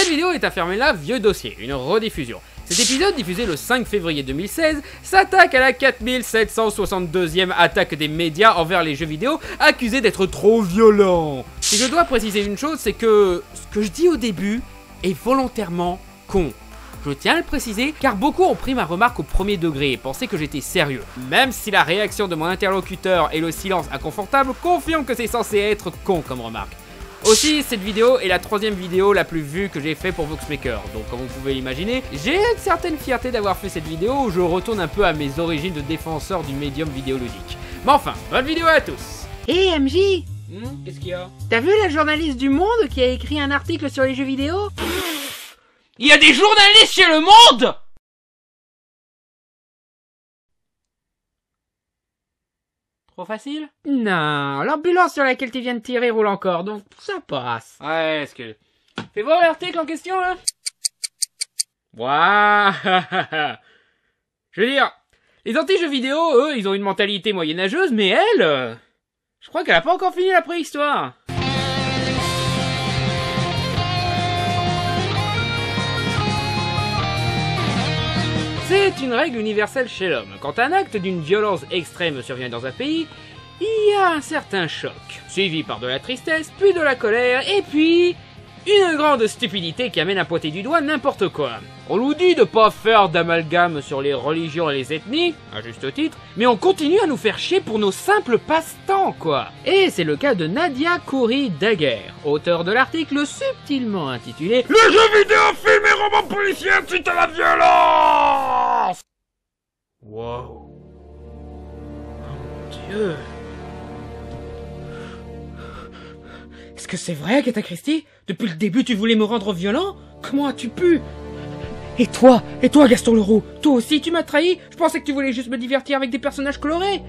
Cette vidéo est à fermer là, vieux dossier, une rediffusion. Cet épisode, diffusé le 5 février 2016, s'attaque à la 4762e attaque des médias envers les jeux vidéo, accusés d'être trop violents. Si je dois préciser une chose, c'est que ce que je dis au début est volontairement con. Je tiens à le préciser car beaucoup ont pris ma remarque au premier degré et pensaient que j'étais sérieux. Même si la réaction de mon interlocuteur et le silence inconfortable confirment que c'est censé être con comme remarque. Aussi, cette vidéo est la 3e vidéo la plus vue que j'ai fait pour Voxmaker, donc comme vous pouvez l'imaginer, j'ai une certaine fierté d'avoir fait cette vidéo où je retourne un peu à mes origines de défenseur du médium vidéoludique. Mais enfin, bonne vidéo à tous. Hé MJ, Qu'est-ce qu'il y a? t'as vu la journaliste du Monde qui a écrit un article sur les jeux vidéo? Il y a des journalistes chez Le Monde! Trop facile? Non, l'ambulance sur laquelle tu viens de tirer roule encore, donc ça passe. Ouais, est-ce que... Fais voir l'article en question, là. Waouh. Je veux dire, les anti-jeux vidéo, eux, ils ont une mentalité moyenâgeuse, mais elle... je crois qu'elle a pas encore fini la préhistoire. C'est une règle universelle chez l'homme. Quand un acte d'une violence extrême survient dans un pays, il y a un certain choc, suivi par de la tristesse, puis de la colère, et puis... une grande stupidité qui amène à pointer du doigt n'importe quoi. On nous dit de pas faire d'amalgame sur les religions et les ethnies, à juste titre, mais on continue à nous faire chier pour nos simples passe-temps, quoi. Et c'est le cas de Nadia Khoury-Daguerre, auteur de l'article subtilement intitulé « Le jeu vidéo, film et roman policier incite à la violence !» Wow. Oh mon Dieu. Est-ce que c'est vrai, Agatha Christie? Depuis le début, tu voulais me rendre violent? Comment as-tu pu? Et toi, Gaston Leroux, toi aussi tu m'as trahi? Je pensais que tu voulais juste me divertir avec des personnages colorés.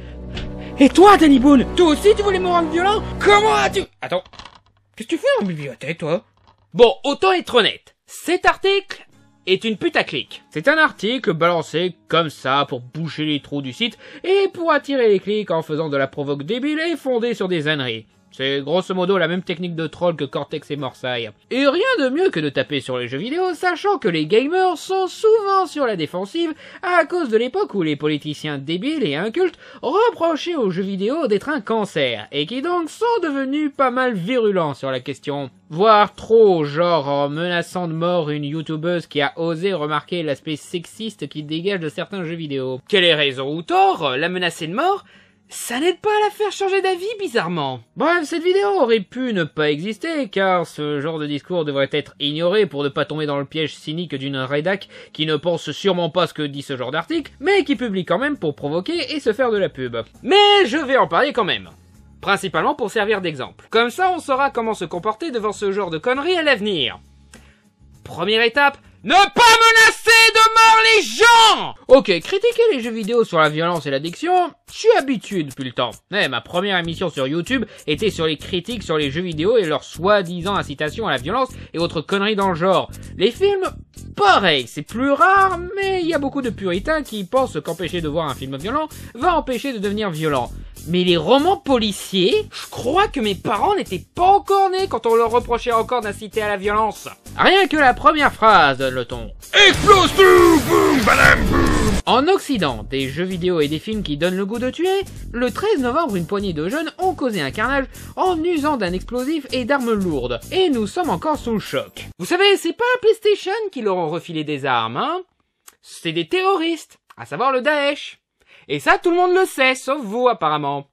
Et toi, Danny Boone, toi aussi tu voulais me rendre violent? Comment as-tu... Attends, qu'est-ce que tu fais en bibliothèque, toi? Bon, autant être honnête, cet article est une putaclic. C'est un article balancé comme ça pour boucher les trous du site et pour attirer les clics en faisant de la provoque débile et fondée sur des âneries. C'est grosso modo la même technique de troll que Cortex et Morsaille. Et rien de mieux que de taper sur les jeux vidéo, sachant que les gamers sont souvent sur la défensive à cause de l'époque où les politiciens débiles et incultes reprochaient aux jeux vidéo d'être un cancer, et qui donc sont devenus pas mal virulents sur la question. Voire trop, genre en menaçant de mort une youtubeuse qui a osé remarquer l'aspect sexiste qui dégage de certains jeux vidéo. Quelle est raison ou tort, la menacer de mort, ça n'aide pas à la faire changer d'avis, bizarrement. Bref, cette vidéo aurait pu ne pas exister, car ce genre de discours devrait être ignoré pour ne pas tomber dans le piège cynique d'une rédac qui ne pense sûrement pas ce que dit ce genre d'article, mais qui publie quand même pour provoquer et se faire de la pub. Mais je vais en parler quand même. Principalement pour servir d'exemple. Comme ça, on saura comment se comporter devant ce genre de conneries à l'avenir. Première étape, ne pas menacer de mort les gens! Ok, critiquer les jeux vidéo sur la violence et l'addiction, je suis habitué depuis le temps. Ma première émission sur YouTube était sur les critiques sur les jeux vidéo et leur soi-disant incitation à la violence et autres conneries dans le genre. Les films, pareil, c'est plus rare, mais il y a beaucoup de puritains qui pensent qu'empêcher de voir un film violent va empêcher de devenir violent. Mais les romans policiers, je crois que mes parents n'étaient pas encore nés quand on leur reprochait encore d'inciter à la violence. Rien que la première phrase donne le ton. Explose tout, boum, badam, boum. En Occident, des jeux vidéo et des films qui donnent le goût de tuer, le 13 novembre, une poignée de jeunes ont causé un carnage en usant d'un explosif et d'armes lourdes. Et nous sommes encore sous le choc. Vous savez, c'est pas un PlayStation qui leur ont refilé des armes, hein. C'est des terroristes, à savoir le Daesh. Et ça, tout le monde le sait, sauf vous, apparemment.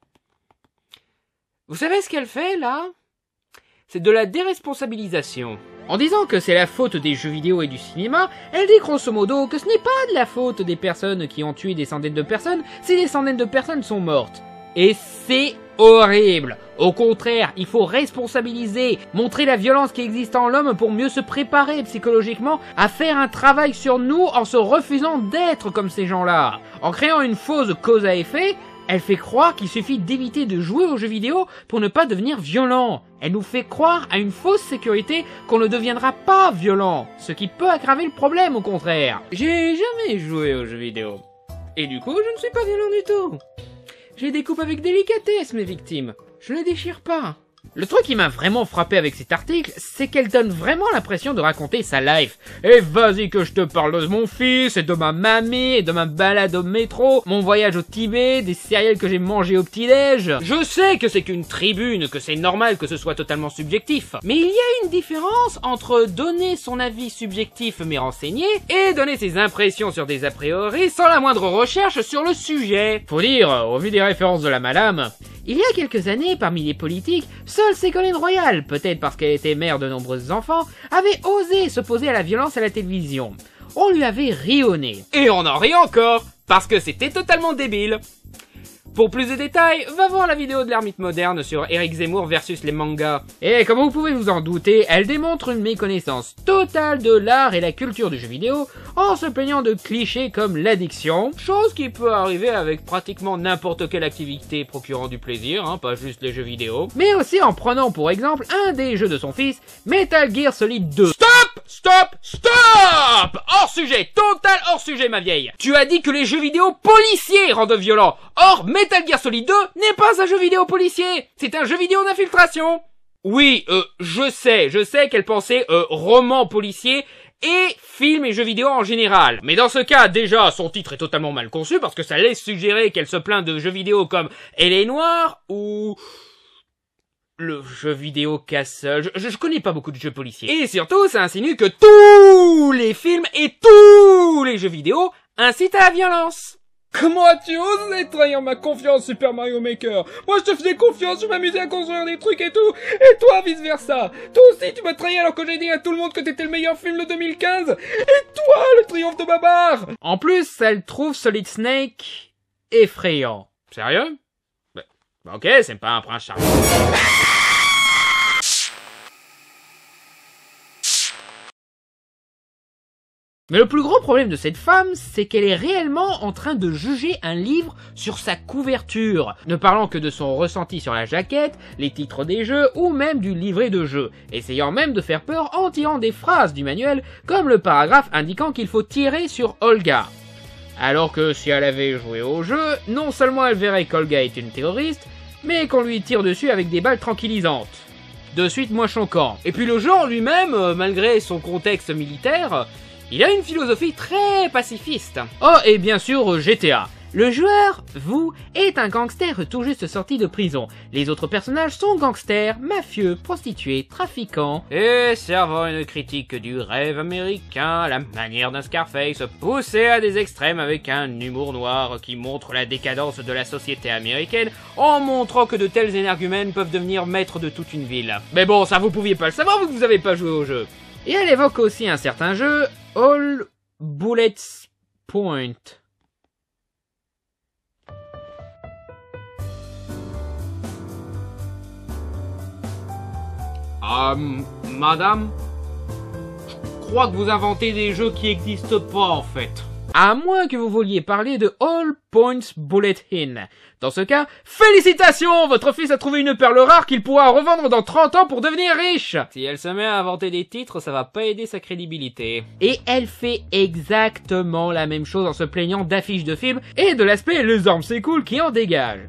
Vous savez ce qu'elle fait, là? C'est de la déresponsabilisation. En disant que c'est la faute des jeux vidéo et du cinéma, elle dit grosso modo que ce n'est pas de la faute des personnes qui ont tué des centaines de personnes si des centaines de personnes sont mortes. Et c'est horrible. Au contraire, il faut responsabiliser, montrer la violence qui existe en l'homme pour mieux se préparer psychologiquement à faire un travail sur nous en se refusant d'être comme ces gens-là. En créant une fausse cause à effet, elle fait croire qu'il suffit d'éviter de jouer aux jeux vidéo pour ne pas devenir violent. Elle nous fait croire à une fausse sécurité qu'on ne deviendra pas violent, ce qui peut aggraver le problème au contraire. J'ai jamais joué aux jeux vidéo. Et du coup, je ne suis pas violent du tout. Je les découpe avec délicatesse, mes victimes. Je ne les déchire pas. Le truc qui m'a vraiment frappé avec cet article, c'est qu'elle donne vraiment l'impression de raconter sa life. Et vas-y que je te parle de mon fils, et de ma mamie, et de ma balade au métro, mon voyage au Tibet, des céréales que j'ai mangées au petit-déj. Je sais que c'est qu'une tribune, que c'est normal que ce soit totalement subjectif. Mais il y a une différence entre donner son avis subjectif mais renseigné, et donner ses impressions sur des a priori sans la moindre recherche sur le sujet. Faut dire, au vu des références de la madame, il y a quelques années, parmi les politiques, seule Ségolène Royal, peut-être parce qu'elle était mère de nombreux enfants, avait osé s'opposer à la violence à la télévision. On lui avait ri au nez. Et on en rit encore, parce que c'était totalement débile. Pour plus de détails, va voir la vidéo de l'ermite moderne sur Éric Zemmour versus les mangas. Et comme vous pouvez vous en douter, elle démontre une méconnaissance totale de l'art et la culture du jeu vidéo en se plaignant de clichés comme l'addiction, chose qui peut arriver avec pratiquement n'importe quelle activité procurant du plaisir, hein, pas juste les jeux vidéo, mais aussi en prenant pour exemple un des jeux de son fils, Metal Gear Solid 2. Stop! Hors sujet, total hors sujet ma vieille. Tu as dit que les jeux vidéo policiers rendent violents. Or, Metal Gear Solid 2 n'est pas un jeu vidéo policier, c'est un jeu vidéo d'infiltration. Oui, je sais qu'elle pensait roman policier et films et jeux vidéo en général. Mais dans ce cas, déjà, son titre est totalement mal conçu parce que ça laisse suggérer qu'elle se plaint de jeux vidéo comme Elle est noire ou le jeu vidéo Castle. Je connais pas beaucoup de jeux policiers. Et surtout, ça insinue que tous les films et tous les jeux vidéo incitent à la violence. Comment as-tu osé trahir ma confiance, Super Mario Maker? Moi, je te faisais confiance, je m'amusais à construire des trucs et tout, et toi, vice-versa. Toi aussi, tu m'as trahi alors que j'ai dit à tout le monde que t'étais le meilleur film de 2015. Et toi, le triomphe de Babar. En plus, elle trouve Solid Snake effrayant. Sérieux? Bah, ok, c'est pas un prince charmant. Mais le plus gros problème de cette femme, c'est qu'elle est réellement en train de juger un livre sur sa couverture, ne parlant que de son ressenti sur la jaquette, les titres des jeux ou même du livret de jeu, essayant même de faire peur en tirant des phrases du manuel comme le paragraphe indiquant qu'il faut tirer sur Olga. Alors que si elle avait joué au jeu, non seulement elle verrait qu'Olga est une terroriste, mais qu'on lui tire dessus avec des balles tranquillisantes. De suite moins choquant. Et puis le jeu en lui-même, malgré son contexte militaire, il a une philosophie très pacifiste. Oh, et bien sûr GTA. Le joueur, vous, est un gangster tout juste sorti de prison. Les autres personnages sont gangsters, mafieux, prostituées, trafiquants, et servant une critique du rêve américain à la manière d'un Scarface, poussé à des extrêmes avec un humour noir qui montre la décadence de la société américaine en montrant que de tels énergumènes peuvent devenir maîtres de toute une ville. Mais bon, ça vous pouviez pas le savoir vu que vous avez pas joué au jeu. Et elle évoque aussi un certain jeu, All Bullets Point. Madame, je crois que vous inventez des jeux qui n'existent pas en fait. À moins que vous vouliez parler de All Points Bullet In. Dans ce cas, félicitations! Votre fils a trouvé une perle rare qu'il pourra revendre dans 30 ans pour devenir riche! Si elle se met à inventer des titres, ça va pas aider sa crédibilité. Et elle fait exactement la même chose en se plaignant d'affiches de films et de l'aspect les armes c'est cool qui en dégage.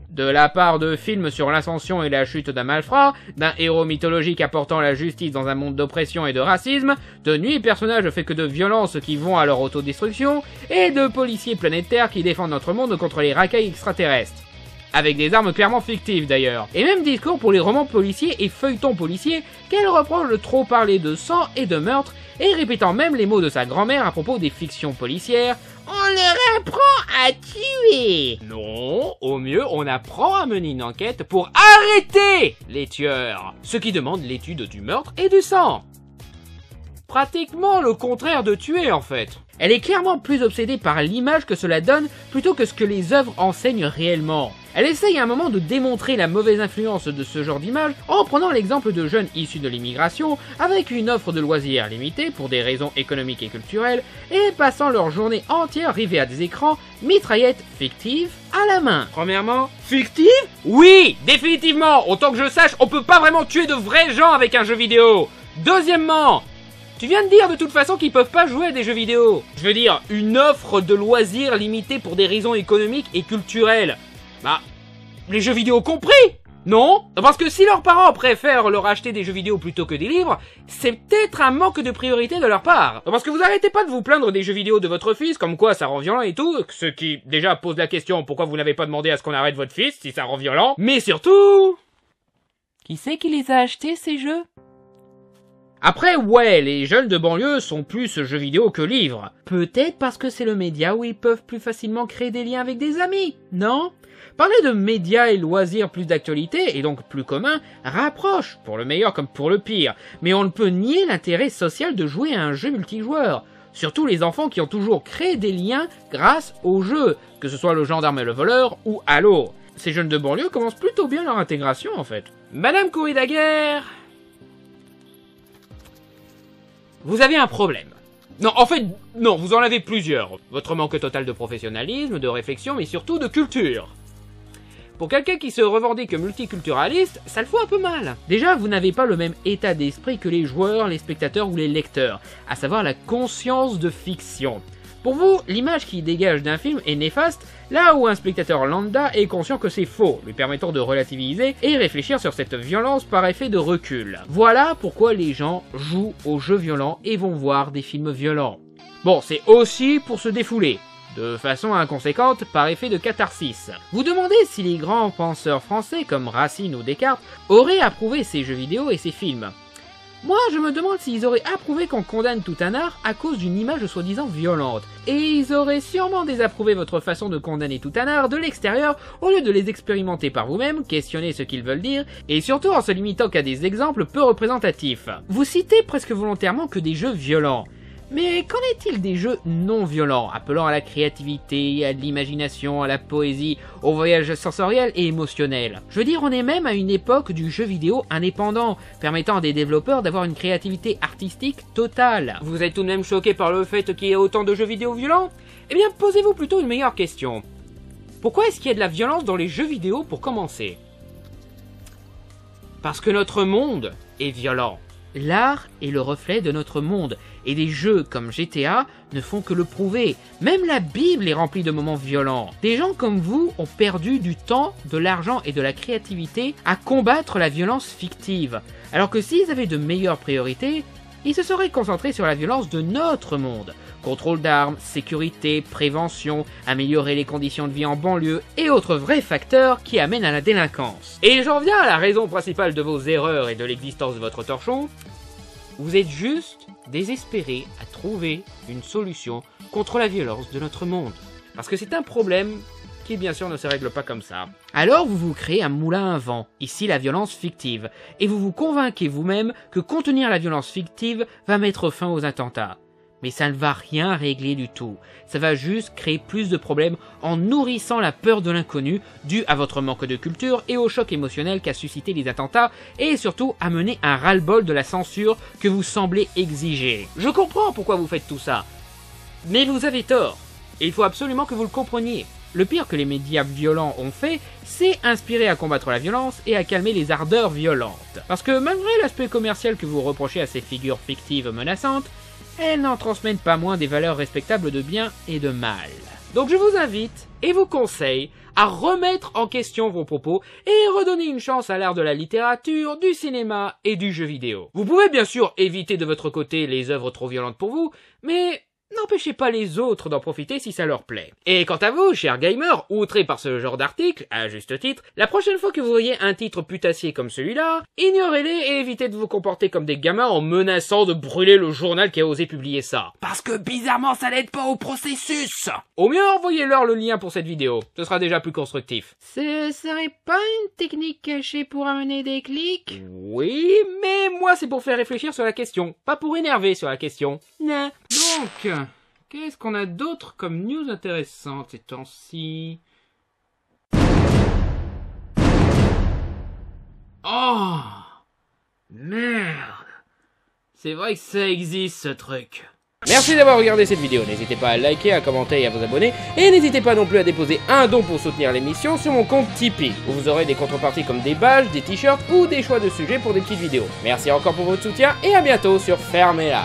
De la part de films sur l'ascension et la chute d'un malfrat, d'un héros mythologique apportant la justice dans un monde d'oppression et de racisme, de nuits personnages faits que de violences qui vont à leur autodestruction, et de policiers planétaires qui défendent notre monde contre les racailles extraterrestres. Avec des armes clairement fictives d'ailleurs. Et même discours pour les romans policiers et feuilletons policiers qu'elle reproche de trop parler de sang et de meurtre, et répétant même les mots de sa grand-mère à propos des fictions policières. On leur apprend à tuer. Non, au mieux, on apprend à mener une enquête pour arrêter les tueurs. Ce qui demande l'étude du meurtre et du sang. Pratiquement le contraire de tuer en fait. Elle est clairement plus obsédée par l'image que cela donne plutôt que ce que les œuvres enseignent réellement. Elle essaye à un moment de démontrer la mauvaise influence de ce genre d'image en prenant l'exemple de jeunes issus de l'immigration avec une offre de loisirs limitée pour des raisons économiques et culturelles et passant leur journée entière rivés à des écrans, mitraillettes fictives à la main. Premièrement, fictives? Oui, définitivement. Autant que je sache, on peut pas vraiment tuer de vrais gens avec un jeu vidéo. Deuxièmement, tu viens de dire de toute façon qu'ils peuvent pas jouer à des jeux vidéo. Je veux dire, une offre de loisirs limitée pour des raisons économiques et culturelles. Bah, les jeux vidéo compris. Non, parce que si leurs parents préfèrent leur acheter des jeux vidéo plutôt que des livres, c'est peut-être un manque de priorité de leur part. Parce que vous arrêtez pas de vous plaindre des jeux vidéo de votre fils, comme quoi ça rend violent et tout, ce qui déjà pose la question pourquoi vous n'avez pas demandé à ce qu'on arrête votre fils si ça rend violent, mais surtout... Qui c'est qui les a achetés ces jeux? Après, ouais, les jeunes de banlieue sont plus jeux vidéo que livres. Peut-être parce que c'est le média où ils peuvent plus facilement créer des liens avec des amis, non? Parler de médias et loisirs plus d'actualité, et donc plus communs, rapproche, pour le meilleur comme pour le pire, mais on ne peut nier l'intérêt social de jouer à un jeu multijoueur. Surtout les enfants qui ont toujours créé des liens grâce au jeu, que ce soit le gendarme et le voleur ou Halo. Ces jeunes de banlieue commencent plutôt bien leur intégration en fait. Madame Courrier-Daguerre, vous avez un problème. Non, en fait, non, vous en avez plusieurs. Votre manque total de professionnalisme, de réflexion, mais surtout de culture. Pour quelqu'un qui se revendique multiculturaliste, ça le fout un peu mal. Déjà, vous n'avez pas le même état d'esprit que les joueurs, les spectateurs ou les lecteurs, à savoir la conscience de fiction. Pour vous, l'image qui dégage d'un film est néfaste, là où un spectateur lambda est conscient que c'est faux, lui permettant de relativiser et réfléchir sur cette violence par effet de recul. Voilà pourquoi les gens jouent aux jeux violents et vont voir des films violents. Bon, c'est aussi pour se défouler, de façon inconséquente par effet de catharsis. Vous demandez si les grands penseurs français comme Racine ou Descartes auraient approuvé ces jeux vidéo et ces films. Moi, je me demande s'ils auraient approuvé qu'on condamne tout un art à cause d'une image soi-disant violente. Et ils auraient sûrement désapprouvé votre façon de condamner tout un art de l'extérieur au lieu de les expérimenter par vous-même, questionner ce qu'ils veulent dire, et surtout en se limitant qu'à des exemples peu représentatifs. Vous citez presque volontairement que des jeux violents. Mais qu'en est-il des jeux non violents, appelant à la créativité, à l'imagination, à la poésie, au voyage sensoriel et émotionnel? Je veux dire, on est même à une époque du jeu vidéo indépendant, permettant à des développeurs d'avoir une créativité artistique totale. Vous êtes tout de même choqué par le fait qu'il y ait autant de jeux vidéo violents? Eh bien, posez-vous plutôt une meilleure question. Pourquoi est-ce qu'il y a de la violence dans les jeux vidéo pour commencer? Parce que notre monde est violent. L'art est le reflet de notre monde, et des jeux comme GTA ne font que le prouver. Même la Bible est remplie de moments violents. Des gens comme vous ont perdu du temps, de l'argent et de la créativité à combattre la violence fictive, alors que s'ils avaient de meilleures priorités, ils se seraient concentrés sur la violence de notre monde. Contrôle d'armes, sécurité, prévention, améliorer les conditions de vie en banlieue et autres vrais facteurs qui amènent à la délinquance. Et j'en viens à la raison principale de vos erreurs et de l'existence de votre torchon. Vous êtes juste désespéré à trouver une solution contre la violence de notre monde. Parce que c'est un problème qui bien sûr ne se règle pas comme ça. Alors vous vous créez un moulin à vent, ici la violence fictive, et vous vous convainquez vous-même que contenir la violence fictive va mettre fin aux attentats. Mais ça ne va rien régler du tout. Ça va juste créer plus de problèmes en nourrissant la peur de l'inconnu due à votre manque de culture et au choc émotionnel qu'a suscité les attentats et surtout amener un ras-le-bol de la censure que vous semblez exiger. Je comprends pourquoi vous faites tout ça. Mais vous avez tort. Et il faut absolument que vous le compreniez. Le pire que les médias violents ont fait, c'est inspirer à combattre la violence et à calmer les ardeurs violentes. Parce que malgré l'aspect commercial que vous reprochez à ces figures fictives menaçantes, elles n'en transmettent pas moins des valeurs respectables de bien et de mal. Donc je vous invite et vous conseille à remettre en question vos propos et redonner une chance à l'art de la littérature, du cinéma et du jeu vidéo. Vous pouvez bien sûr éviter de votre côté les œuvres trop violentes pour vous, mais n'empêchez pas les autres d'en profiter si ça leur plaît. Et quant à vous, chers gamers, outrés par ce genre d'article, à juste titre, la prochaine fois que vous voyez un titre putassier comme celui-là, ignorez-les et évitez de vous comporter comme des gamins en menaçant de brûler le journal qui a osé publier ça. Parce que bizarrement ça n'aide pas au processus. Au mieux, envoyez-leur le lien pour cette vidéo, ce sera déjà plus constructif. Ce serait pas une technique cachée pour amener des clics? Oui, mais moi c'est pour faire réfléchir sur la question, pas pour énerver sur la question. Nah. Donc, qu'est-ce qu'on a d'autre comme news intéressante ces temps-ci? Oh! Merde! C'est vrai que ça existe ce truc. Merci d'avoir regardé cette vidéo, n'hésitez pas à liker, à commenter et à vous abonner, et n'hésitez pas non plus à déposer un don pour soutenir l'émission sur mon compte Tipeee, où vous aurez des contreparties comme des badges, des t-shirts ou des choix de sujets pour des petites vidéos. Merci encore pour votre soutien, et à bientôt sur Fermez-la.